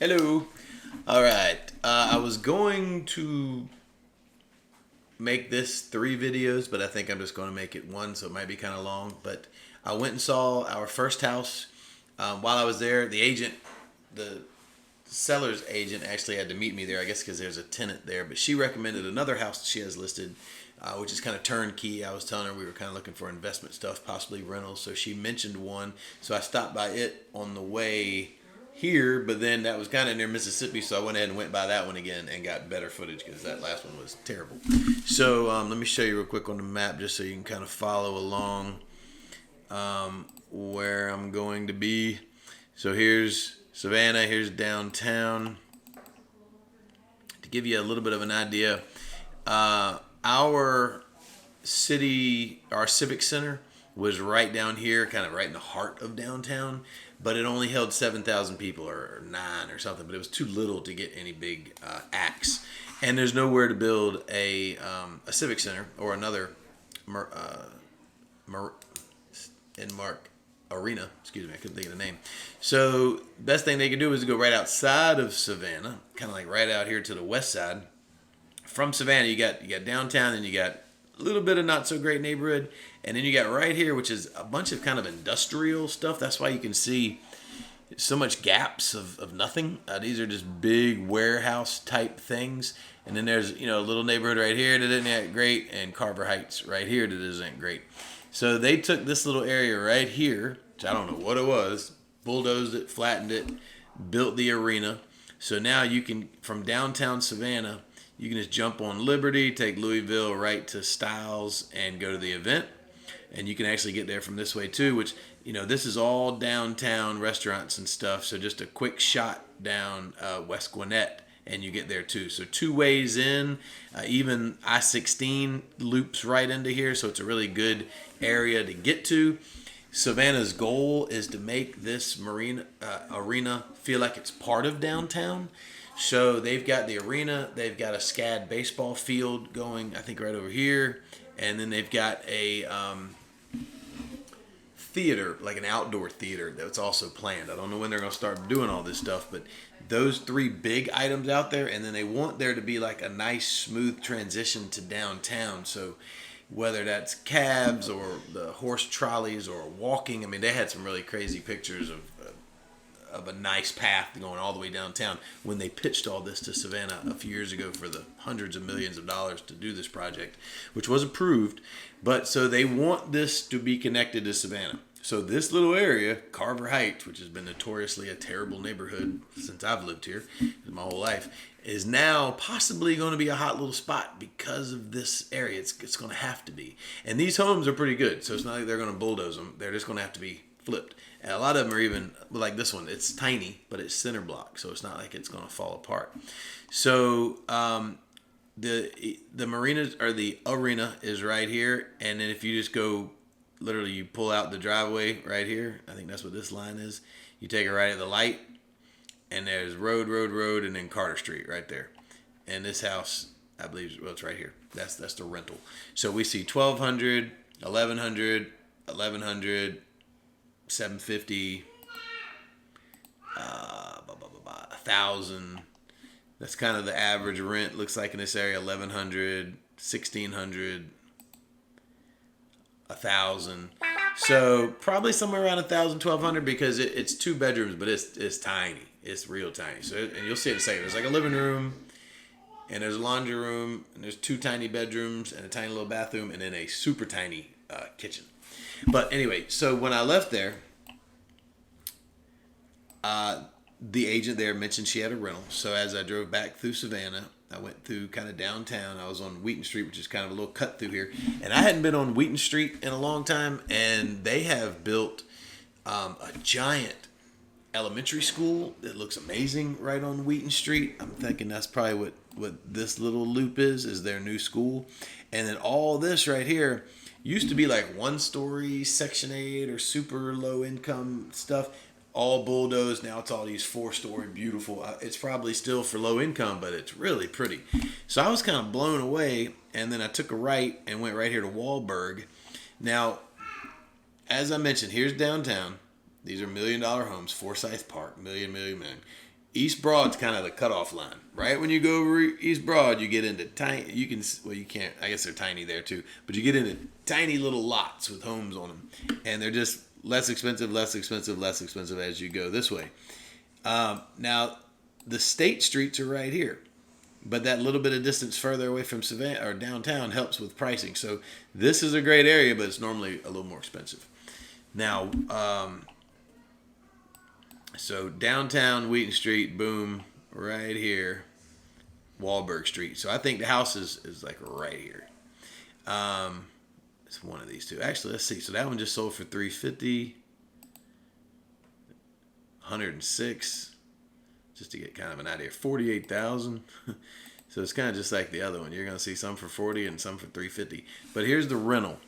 Hello. All right. I was going to make this 3 videos, but I think I'm just going to make it 1, so it might be kind of long. But I went and saw our first house. While I was there, the seller's agent actually had to meet me there, I guess because there's a tenant there. But she recommended another house that she has listed, which is kind of turnkey. I was telling her we were kind of looking for investment stuff, possibly rentals. So she mentioned one. So I stopped by it on the way here, but then that was kind of near Mississippi, so I went ahead and went by that one again and got better footage because that last one was terrible. So let me show you real quick on the map just so you can kind of follow along where I'm going to be. So here's Savannah, here's downtown. To give you a little bit of an idea, our civic center was right down here, kind of right in the heart of downtown, but it only held 7,000 people or 9 or something, but it was too little to get any big acts. And there's nowhere to build a civic center or another arena. Excuse me, I couldn't think of the name. So best thing they could do is go right outside of Savannah, kind of like right out here to the west side. From Savannah, you got downtown, and you got a little bit of not so great neighborhood, and then you got right here, which is a bunch of kind of industrial stuff. That's why you can see so much gaps of nothing. These are just big warehouse type things. And then there's a little neighborhood right here that isn't that great, and Carver Heights right here that isn't great. So they took this little area right here, which I don't know what it was, bulldozed it, flattened it, built the arena. So now you can, from downtown Savannah, you can just jump on Liberty, take Louisville right to Styles, and go to the event. And you can actually get there from this way too, which, this is all downtown restaurants and stuff. So just a quick shot down West Gwinnett, and you get there too. So 2 ways in, even I-16 loops right into here. So it's a really good area to get to. Savannah's goal is to make this arena feel like it's part of downtown. So they've got the arena, they've got a SCAD baseball field going, I think right over here, and then they've got a theater, like an outdoor theater that's also planned. I don't know when they're going to start doing all this stuff, but those 3 big items out there, and then they want there to be like a nice smooth transition to downtown. So whether that's cabs or the horse trolleys or walking, I mean, they had some really crazy pictures of a nice path going all the way downtown when they pitched all this to Savannah a few years ago for the hundreds of millions of dollars to do this project, which was approved. But so they want this to be connected to Savannah. So this little area, Carver Heights, which has been notoriously a terrible neighborhood since I've lived here my whole life, is now possibly going to be a hot little spot because of this area. It's going to have to be. And these homes are pretty good, so it's not like they're going to bulldoze them. They're just going to have to be flipped. And a lot of them are even like this one. It's tiny, but it's center block, so it's not like it's going to fall apart. So the marinas, or the arena, is right here, and then if you just go, literally, you pull out the driveway right here. I think that's what this line is. You take it right at the light, and there's road, and then Carter Street right there. And this house, I believe, well, it's right here. That's the rental. So we see 1,200, 1,100, 1,100. 750, 1,000. That's kind of the average rent. Looks like in this area, 1,100, 1,600, 1,000. So probably somewhere around 1,000, 1,200 because it's 2 bedrooms, but it's tiny. It's real tiny. So and you'll see it in a second. There's like a living room, and there's a laundry room, and there's 2 tiny bedrooms and a tiny little bathroom, and then a super tiny kitchen. But anyway, so when I left there, the agent there mentioned she had a rental. So as I drove back through Savannah, I went through kind of downtown. I was on Wheaton Street, which is kind of a little cut through here. And I hadn't been on Wheaton Street in a long time. And they have built a giant elementary school that looks amazing right on Wheaton Street. I'm thinking that's probably what this little loop is their new school. And then all this right here used to be like 1-story Section 8 or super low income stuff, all bulldozed. Now it's all these 4-story beautiful. It's probably still for low income, but it's really pretty. So I was kind of blown away, and then I took a right and went right here to Wahlberg. Now, as I mentioned, here's downtown. These are $1 million homes. Forsyth Park, million. East Broad's kind of the cutoff line. Right when you go over East Broad, you get into tiny. You can well, you can't. I guess they're tiny there too, but you get into tiny little lots with homes on them, and they're just less expensive, less expensive, less expensive as you go this way. Now, the state streets are right here, but that little bit of distance further away from Savannah or downtown helps with pricing. So this is a great area, but it's normally a little more expensive. Now, so downtown Wheaton Street, boom, right here, Wahlberg Street. So I think the house is like right here. It's one of these two. Actually, let's see. So that one just sold for 350, 106. Just to get kind of an idea, 48,000. So it's kind of just like the other one. You're gonna see some for 40 and some for 350. But here's the rental.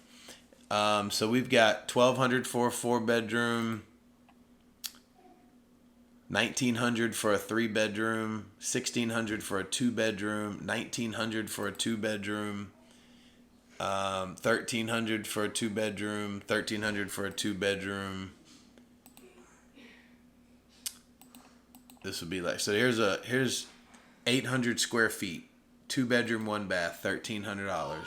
So we've got 1,200 for a 4-bedroom, 1,900 for a 3-bedroom, 1,600 for a 2-bedroom, 1,900 for a 2-bedroom, 1,300 for a 2-bedroom, 1,300 for a 2-bedroom. This would be like, so here's 800 square feet, 2-bedroom, 1 bath, $1,300,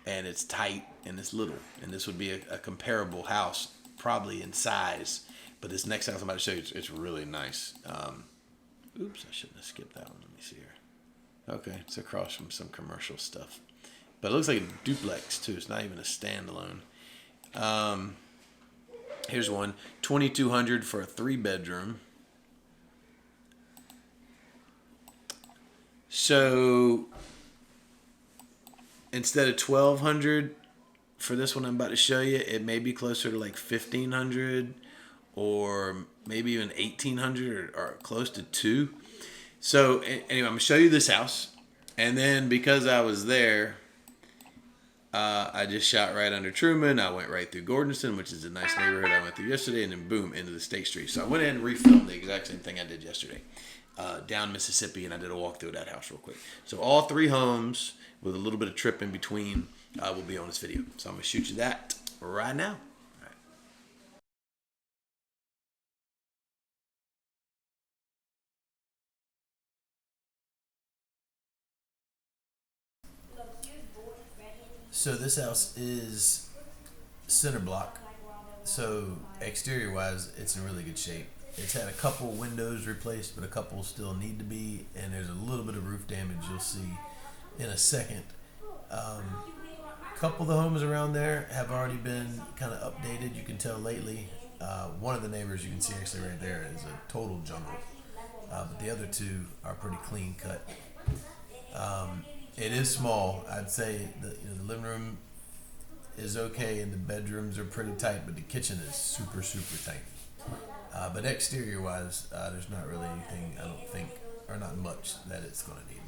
and it's tight and it's little, and this would be a comparable house probably in size. But this next house I'm about to show you, it's really nice. Oops, I shouldn't have skipped that one. Let me see here. Okay, it's across from some commercial stuff. But it looks like a duplex, too. It's not even a standalone. Here's one, 2,200 for a 3-bedroom. So instead of 1,200 for this one I'm about to show you, it may be closer to like 1,500 or maybe even 1,800 or close to 2. So anyway, I'm gonna show you this house, and then because I was there, I just shot right under Truman. I went right through Gordonston, which is a nice neighborhood I went through yesterday, and then boom, into the State Street. So I went in and refilmed the exact same thing I did yesterday, down Mississippi, and I did a walk through that house real quick. So all 3 homes with a little bit of trip in between will be on this video. So I'm gonna shoot you that right now. So this house is center block. So exterior wise, it's in really good shape. It's had a couple windows replaced, but a couple still need to be, and there's a little bit of roof damage you'll see in a second. A couple of the homes around there have already been kind of updated. You can tell lately. One of the neighbors you can see actually right there is a total jungle, but the other 2 are pretty clean cut. It is small. I'd say the living room is okay and the bedrooms are pretty tight, but the kitchen is super tight. But exterior wise, there's not really anything, I don't think, or not much that it's going to need.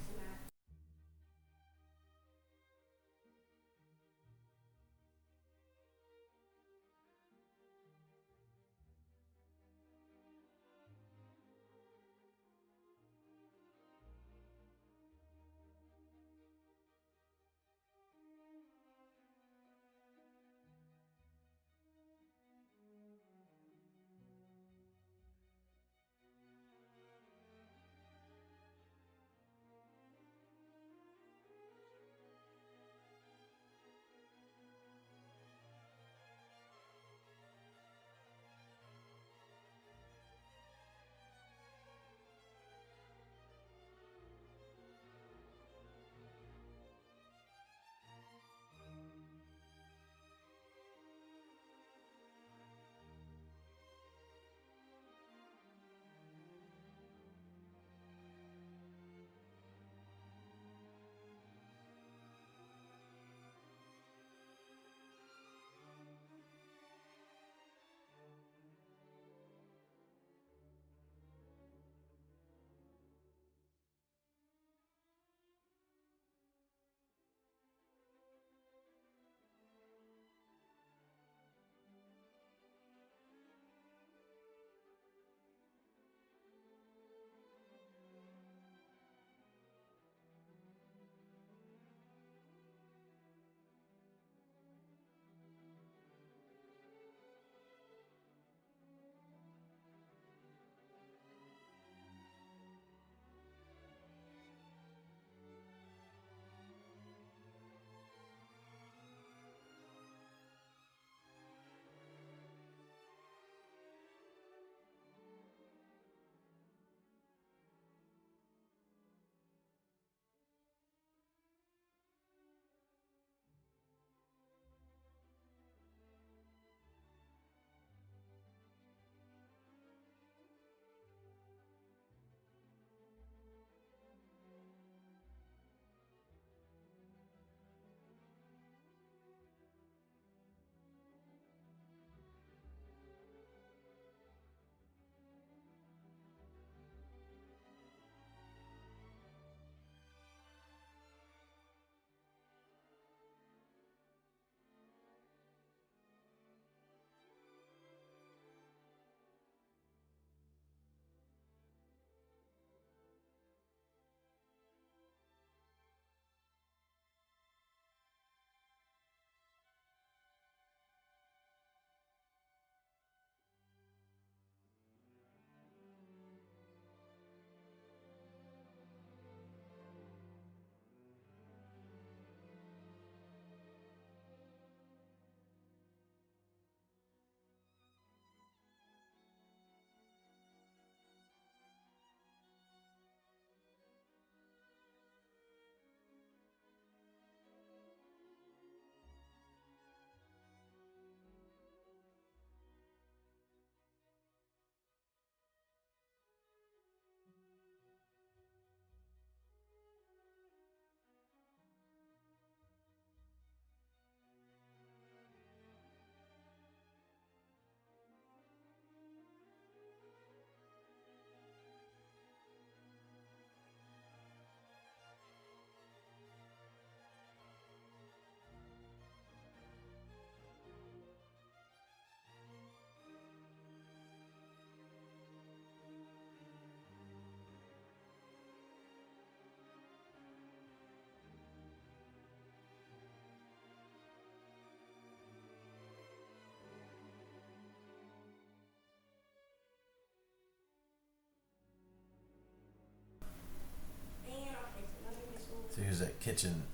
So here's that kitchen.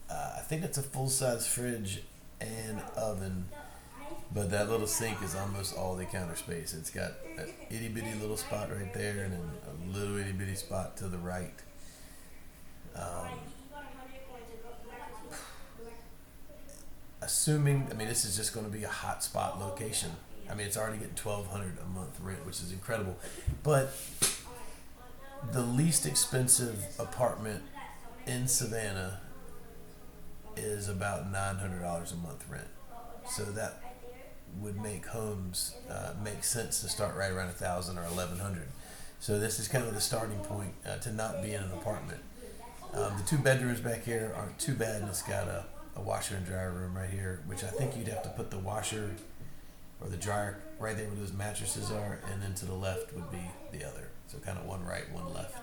I think it's a full-size fridge and oven, but that little sink is almost all the counter space. It's got an itty-bitty little spot right there and then a little itty-bitty spot to the right. Um, Assuming, I mean, this is just going to be a hot spot location. I mean, it's already getting $1,200 a month rent, which is incredible. But the least expensive apartment in Savannah is about $900 a month rent. So that would make homes make sense to start right around 1,000 or 1,100. So this is kind of the starting point to not be in an apartment. The two bedrooms back here aren't too bad, and it's got a washer and dryer room right here, which I think you'd have to put the washer or the dryer right there where those mattresses are, and then to the left would be the other. So kind of one right, one left.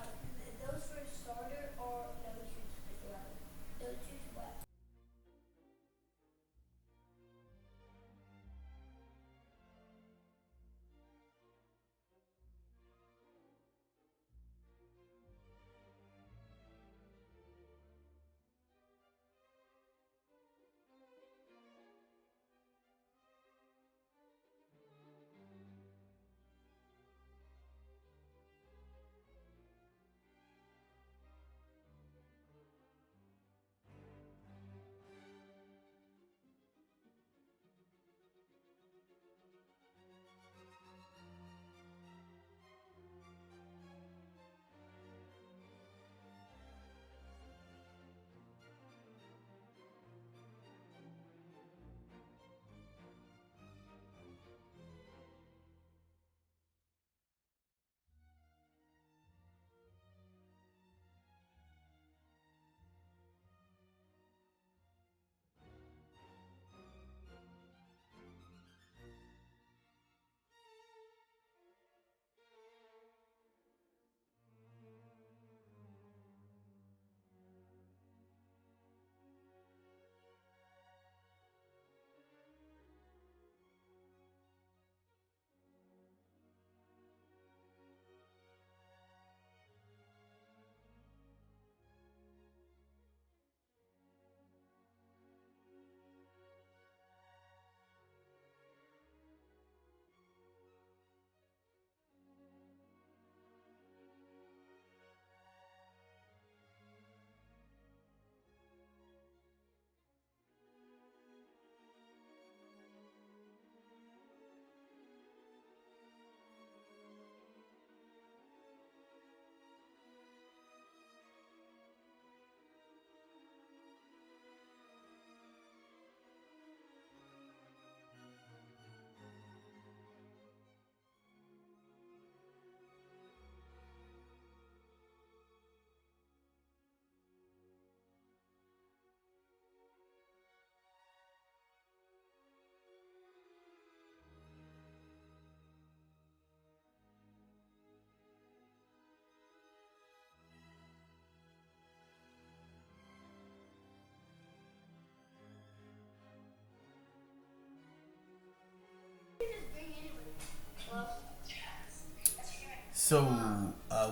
So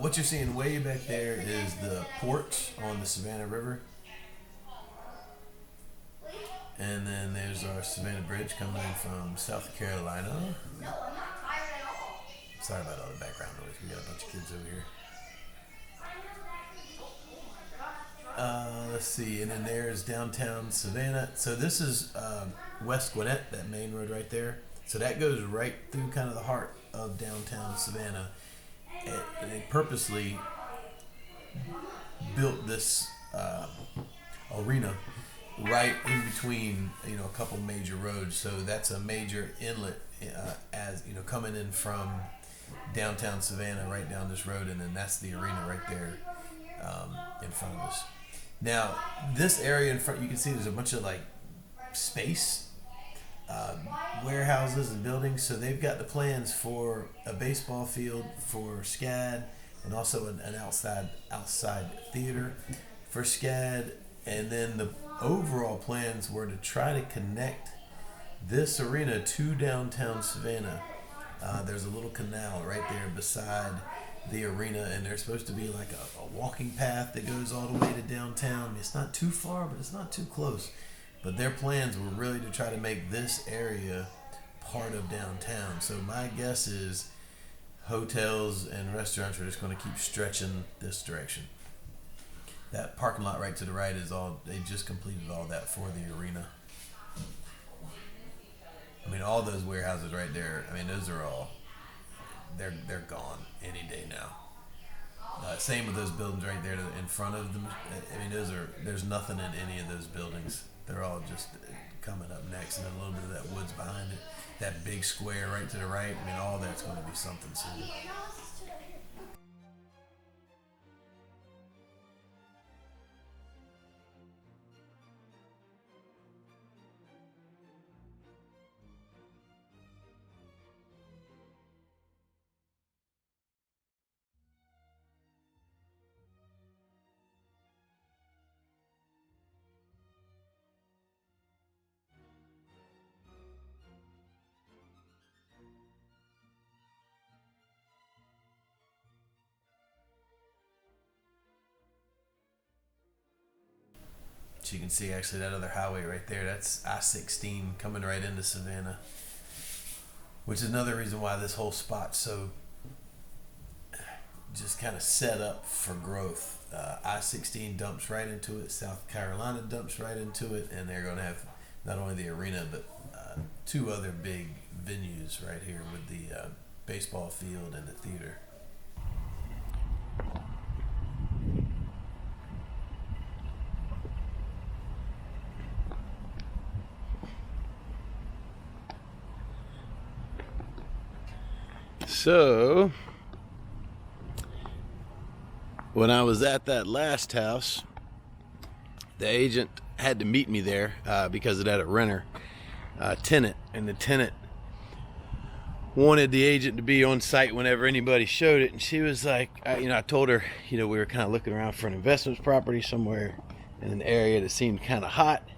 what you're seeing way back there is the port on the Savannah River. And then there's our Savannah Bridge coming in from South Carolina. Sorry about all the background noise. We got a bunch of kids over here. Let's see. And then there's downtown Savannah. So this is West Gwinnett, that main road right there. So that goes right through kind of the heart of downtown Savannah. And they purposely built this arena right in between, a couple major roads. So that's a major inlet, as coming in from downtown Savannah right down this road, and then that's the arena right there in front of us. Now, this area in front, you can see there's a bunch of space, warehouses and buildings. So they've got the plans for a baseball field for SCAD, and also an outside theater for SCAD. And then the overall plans were to try to connect this arena to downtown Savannah. There's a little canal right there beside the arena, and there's supposed to be like a walking path that goes all the way to downtown. It's not too far, but it's not too close. But their plans were really to try to make this area part of downtown. So my guess is hotels and restaurants are just going to keep stretching this direction. That parking lot right to the right is all, they just completed all that for the arena. I mean, all those warehouses right there, I mean, those are all, they're gone any day now. Same with those buildings right there in front of them. I mean, there's nothing in any of those buildings. They're all just coming up next, and then a little bit of that woods behind it. That big square right to the right, I mean, all that's going to be something soon. So you can see actually that other highway right there, that's I-16 coming right into Savannah, which is another reason why this whole spot's so just kind of set up for growth. I-16 dumps right into it, South Carolina dumps right into it, and they're going to have not only the arena but two other big venues right here with the baseball field and the theater. So, when I was at that last house, the agent had to meet me there because it had a renter, tenant, and the tenant wanted the agent to be on site whenever anybody showed it. And she was like, I told her, we were kind of looking around for an investment property somewhere in an area that seemed kind of hot,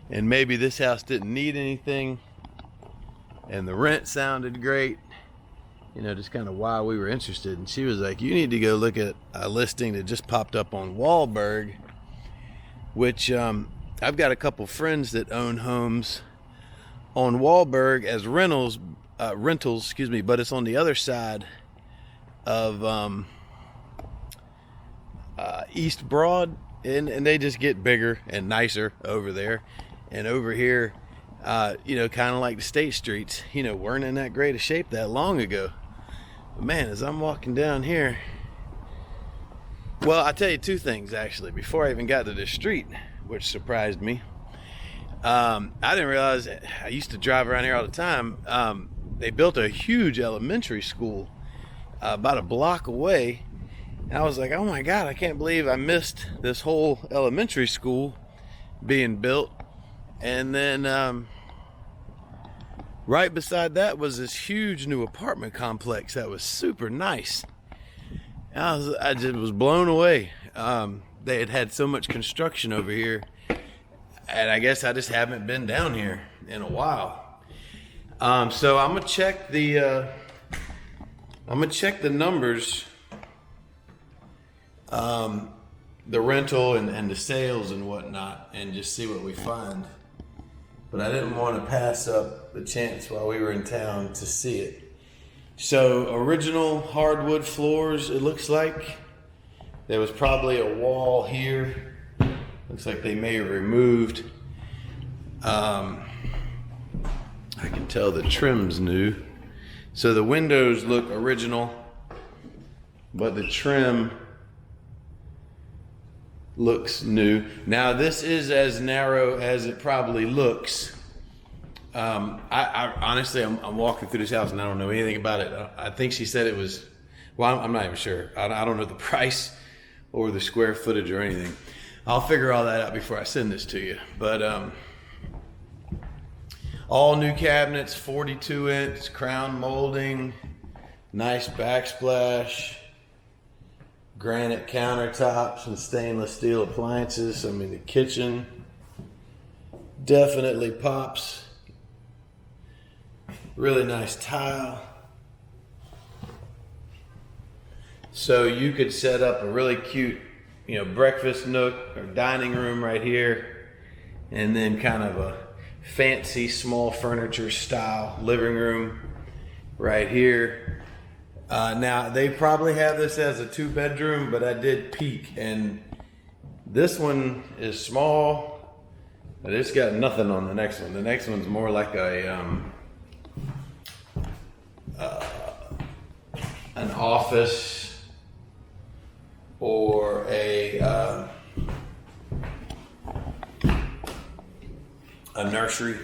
and maybe this house didn't need anything, and the rent sounded great. Just kind of why we were interested. And she was like, you need to go look at a listing that just popped up on Wahlberg, which I've got a couple friends that own homes on Wahlberg as rentals, but it's on the other side of East Broad, and they just get bigger and nicer over there. And over here, kind of like the state streets, weren't in that great a shape that long ago. But man, as I'm walking down here, well, I'll tell you two things actually before I even got to this street, which surprised me. I didn't realize, I used to drive around here all the time. They built a huge elementary school about a block away. And I was like, oh my God, I can't believe I missed this whole elementary school being built. And then right beside that was this huge new apartment complex that was super nice. I just was blown away. They had so much construction over here, and I guess I just haven't been down here in a while. So I'm gonna check the numbers, the rental and the sales and whatnot, and just see what we find. But I didn't want to pass up the chance while we were in town to see it. So original hardwood floors, it looks like. There was probably a wall here. Looks like they may have removed. I can tell the trim's new. So the windows look original, but the trim looks new. Now this is as narrow as it probably looks. I honestly, I'm walking through this house and I don't know anything about it. I think she said it was, well, I'm not even sure. I don't know the price or the square footage or anything. I'll figure all that out before I send this to you. But all new cabinets, 42-inch crown molding, nice backsplash, granite countertops and stainless steel appliances. I mean, the kitchen definitely pops. Really nice tile. So you could set up a really cute, breakfast nook or dining room right here, and then kind of a fancy small furniture style living room right here. Now they probably have this as a 2-bedroom, but I did peek, and this one is small, but it's got nothing on the next one. The next one's more like an office or a nursery.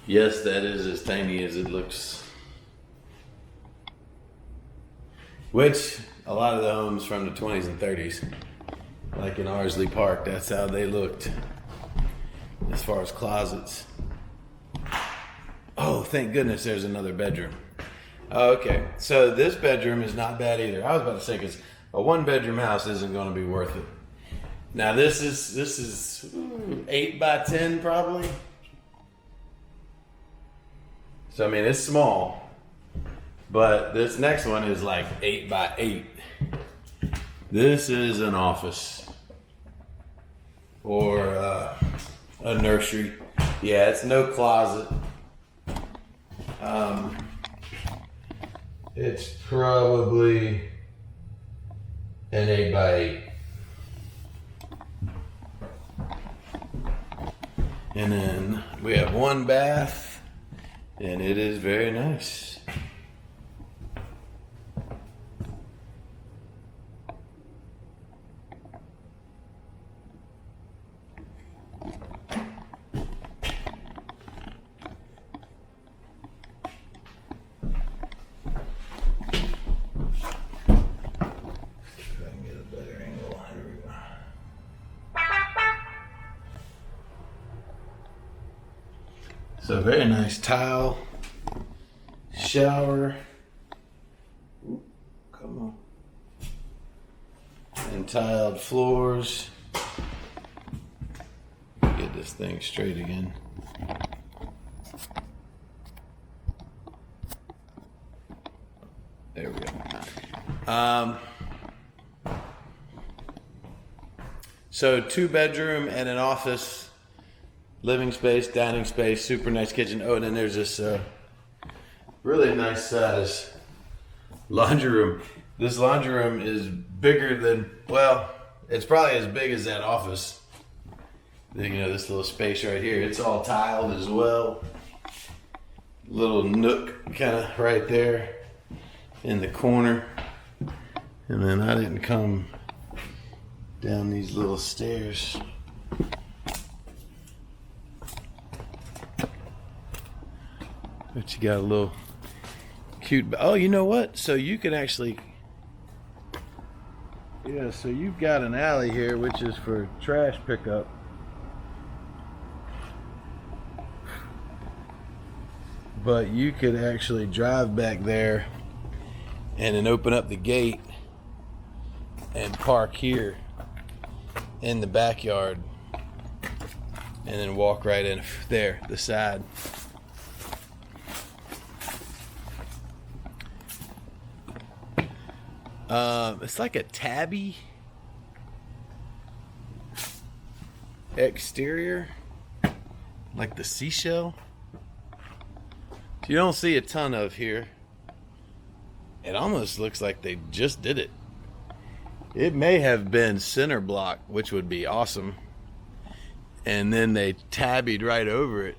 Yes, that is as tiny as it looks. Which a lot of the homes from the 20s and 30s, like in Arsley Park, that's how they looked as far as closets. Oh, thank goodness there's another bedroom. Okay, so this bedroom is not bad either. I was about to say, because a 1-bedroom house isn't going to be worth it. Now this is 8 by 10 probably. So I mean, it's small, but this next one is like 8 by 8. This is an office or a nursery. Yeah, it's no closet. It's probably an 8 by 8. And then we have 1 bath, and it is very nice. So very nice tile, shower, come on, and tiled floors. Get this thing straight again. There we go. So 2-bedroom and an office. Living space, dining space, super nice kitchen. Oh, and then there's this really nice size laundry room. This laundry room is bigger than, well, it's probably as big as that office. This little space right here. It's all tiled as well. Little nook kind of right there in the corner. And then I didn't come down these little stairs. But you got a little cute. Oh, you know what? So you can actually. Yeah, so you've got an alley here, which is for trash pickup. But you could actually drive back there and then open up the gate and park here in the backyard and then walk right in there, the side. It's like a tabby exterior, like the seashell. You don't see a ton of here. It almost looks like they just did it. It may have been center block, which would be awesome, and then they tabbied right over it.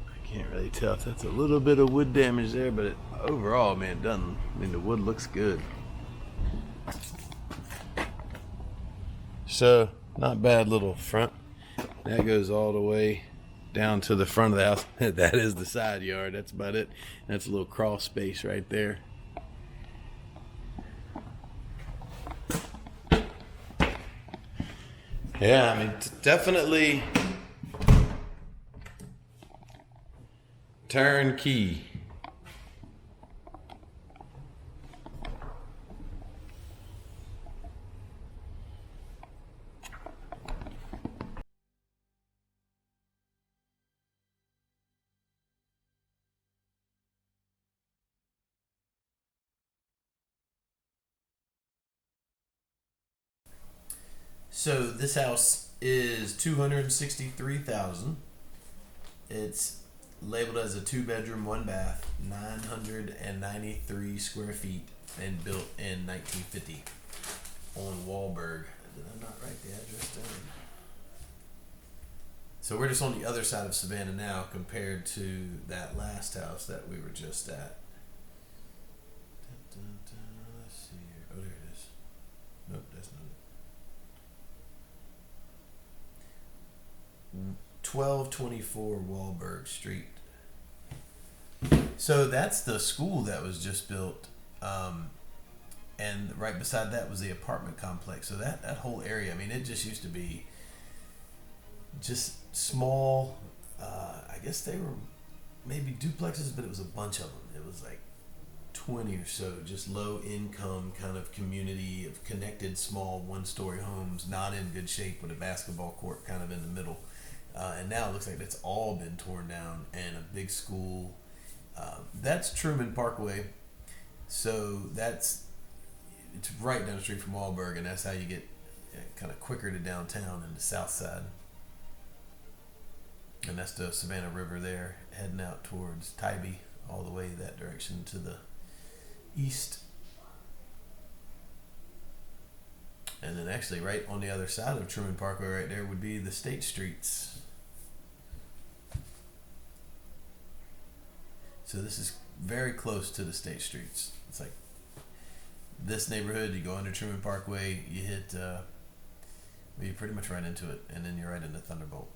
I can't really tell if that's a little bit of wood damage there, but overall, man, it doesn't. I mean, the wood looks good. So, not bad little front. That goes all the way down to the front of the house. That is the side yard. That's about it. That's a little crawl space right there. Yeah, I mean, definitely turnkey. So this house is 263,000. It's labeled as a 2 bedroom, 1 bath, 993 square feet, and built in 1950 on Wahlberg. Did I not write the address down? So we're just on the other side of Savannah now compared to that last house that we were just at. Let's see here. Oh, there it is. Nope, that's not it. 1224 Wahlberg Street. So that's the school that was just built. And right beside that was the apartment complex. So that whole area, I mean, it just used to be just small. I guess they were maybe duplexes, but it was a bunch of them. It was like 20 or so, just low income kind of community of connected small 1-story homes, not in good shape, with a basketball court kind of in the middle. And now it looks like it's all been torn down, and a big school. That's Truman Parkway. So it's right down the street from Wahlberg, and that's how you get kind of quicker to downtown and the south side. And that's the Savannah River there, heading out towards Tybee, all the way that direction to the east. And then actually right on the other side of Truman Parkway right there would be the State Streets. So this is very close to the State Streets. It's like this neighborhood, you go under Truman Parkway, you hit, you're pretty much right into it, and then you're right into Thunderbolt.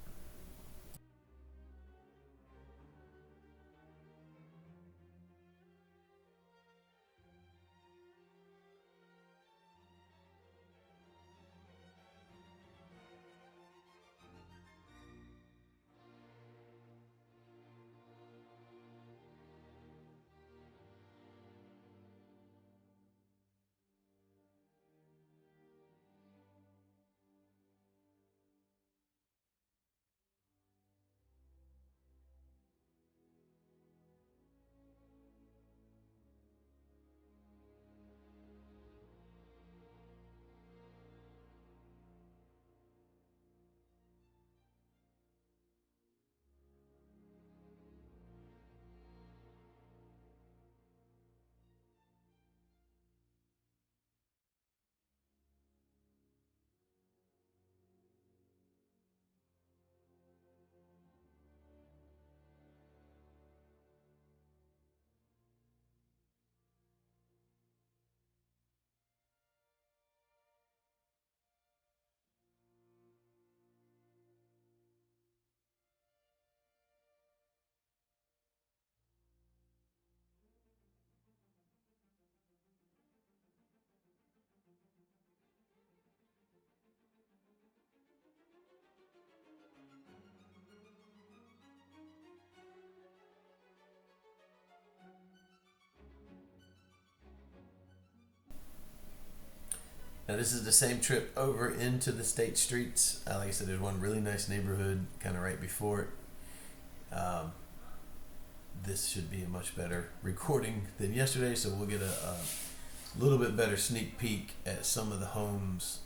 Now this is the same trip over into the State Streets. Like I said, there's one really nice neighborhood kind of right before it. This should be a much better recording than yesterday, so we'll get a little bit better sneak peek at some of the homes.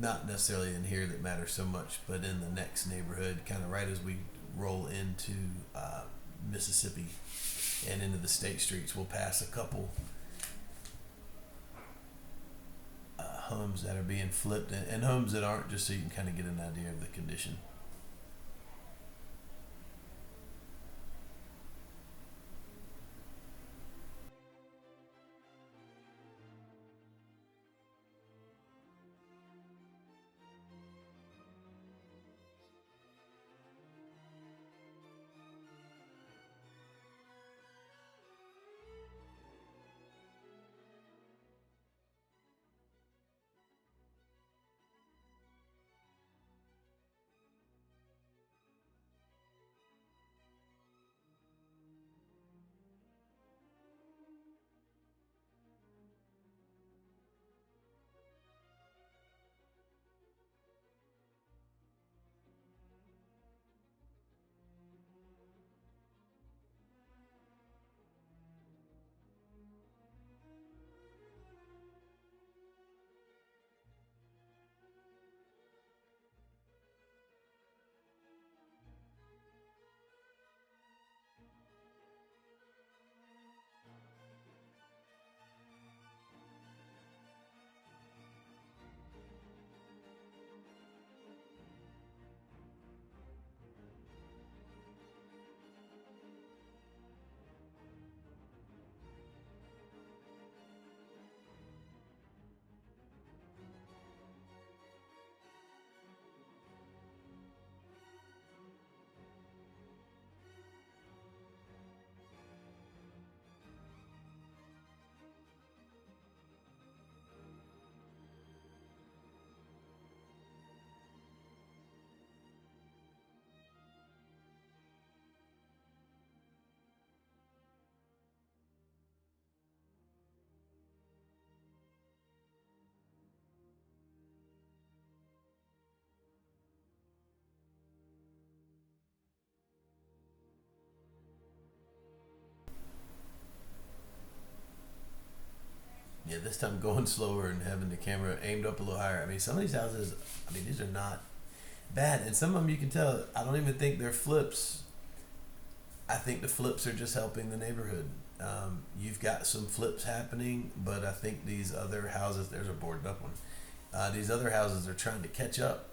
Not necessarily in here that matters so much, but in the next neighborhood, kind of right as we roll into Mississippi and into the State Streets. We'll pass a couple homes that are being flipped, and homes that aren't, just so you can kind of get an idea of the condition. Yeah, this time going slower and having the camera aimed up a little higher. I mean, some of these houses, I mean, these are not bad, and some of them you can tell. I don't even think they're flips. I think the flips are just helping the neighborhood. You've got some flips happening, but I think these other houses, there's a boarded up one. These other houses are trying to catch up.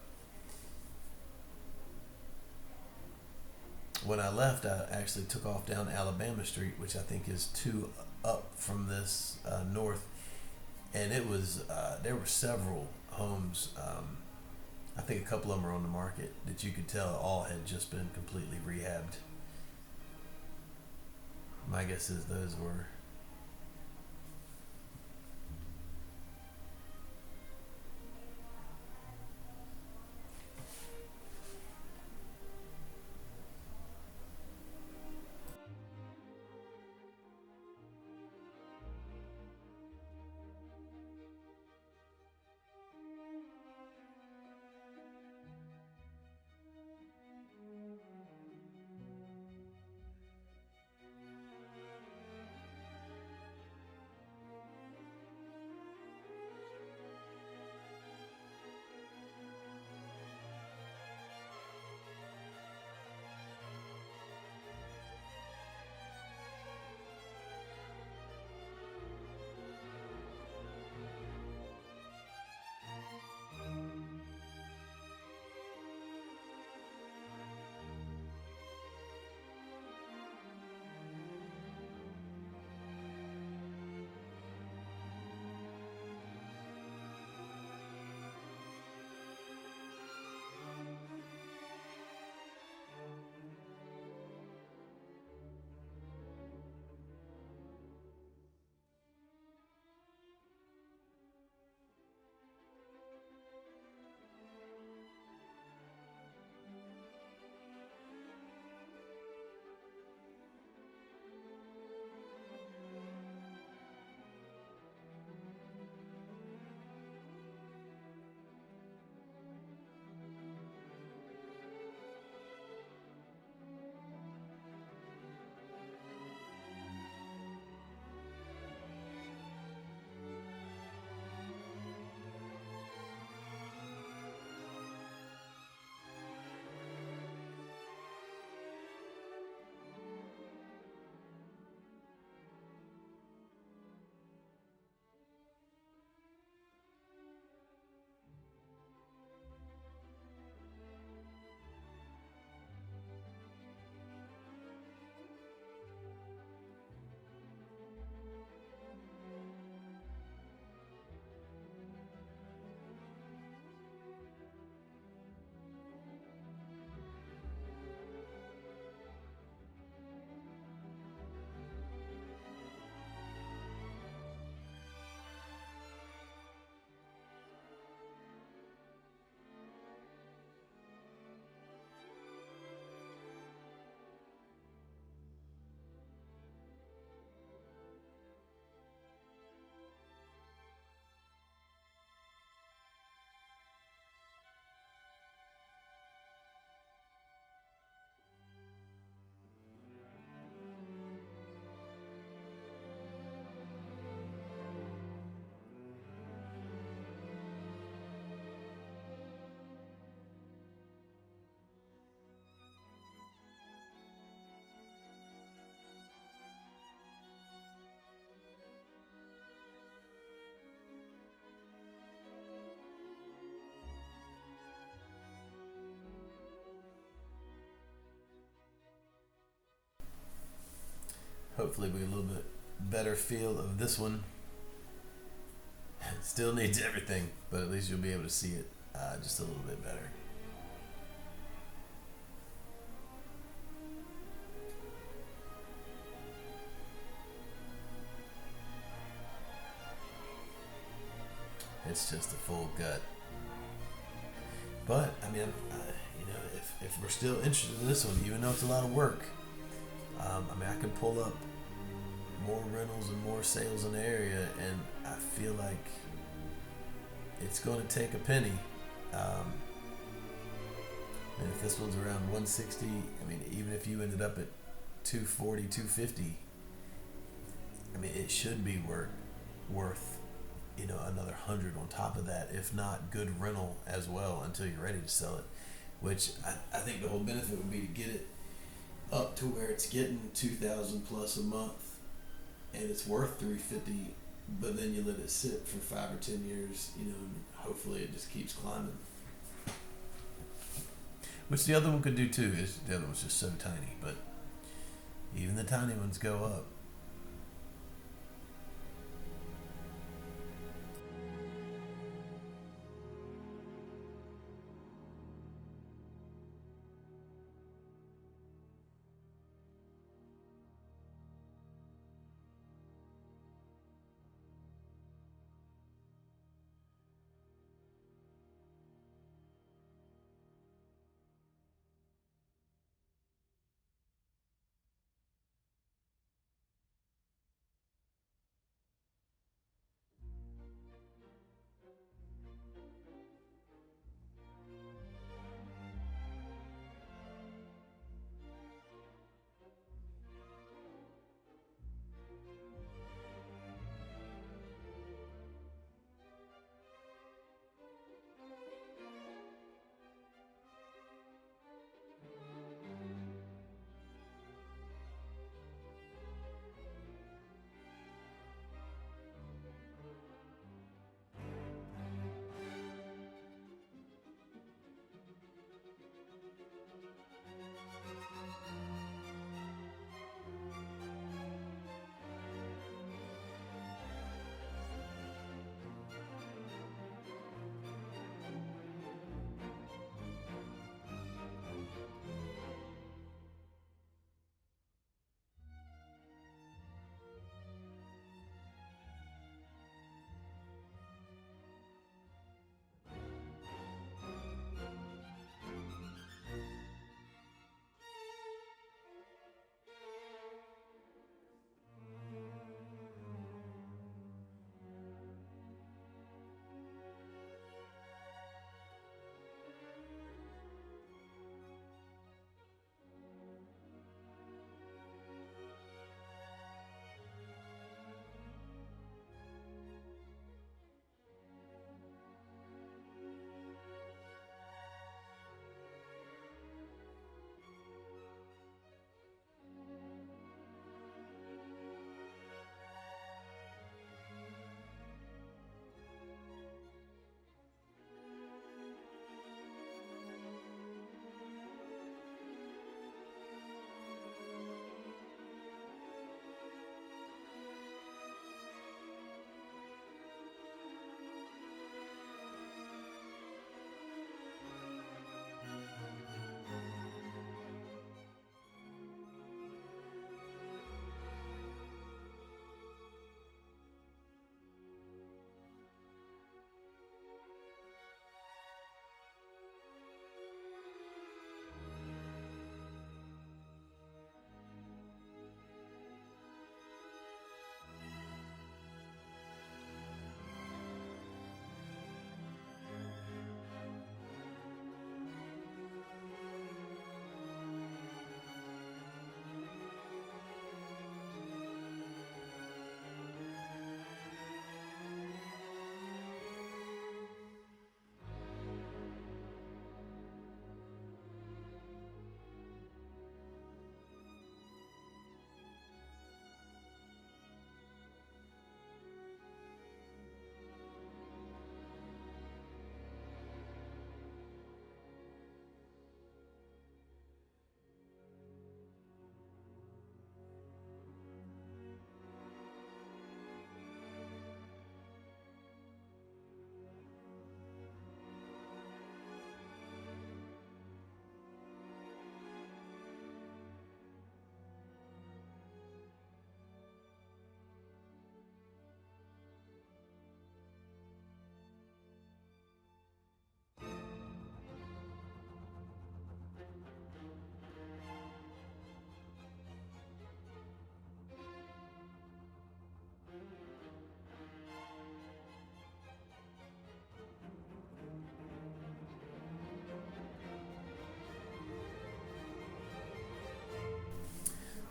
When I left, I actually took off down Alabama Street, which I think is two up from this north, and it was there were several homes. I think a couple of them are on the market that you could tell all had just been completely rehabbed. My guess is those were. Hopefully, we get a little bit better feel of this one. Still needs everything, but at least you'll be able to see it just a little bit better. It's just a full gut. But I mean, if we're still interested in this one, even though it's a lot of work, I mean, I can pull up more rentals and more sales in the area, and I feel like it's going to take a penny. And if this one's around 160, I mean, even if you ended up at 240, 250, I mean, it should be worth another 100 on top of that, if not good rental as well, until you're ready to sell it. Which I think the whole benefit would be to get it up to where it's getting 2,000 plus a month, and it's worth 350. But then you let it sit for 5 or 10 years, and hopefully it just keeps climbing. Which the other one could do too. Is the other one's just so tiny, but even the tiny ones go up.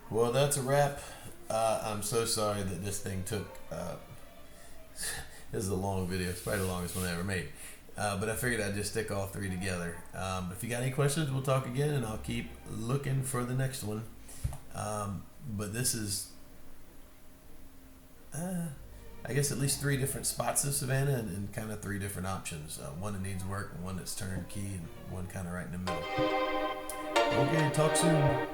Well, that's a wrap. I'm so sorry that this thing took This is a long video. It's probably the longest one I ever made. But I figured I'd just stick all three together. But if you got any questions, we'll talk again, and I'll keep looking for the next one. But this is, I guess, at least 3 different spots of Savannah, and kind of 3 different options. One that needs work, one that's turnkey, and one kind of right in the middle. Okay, talk soon.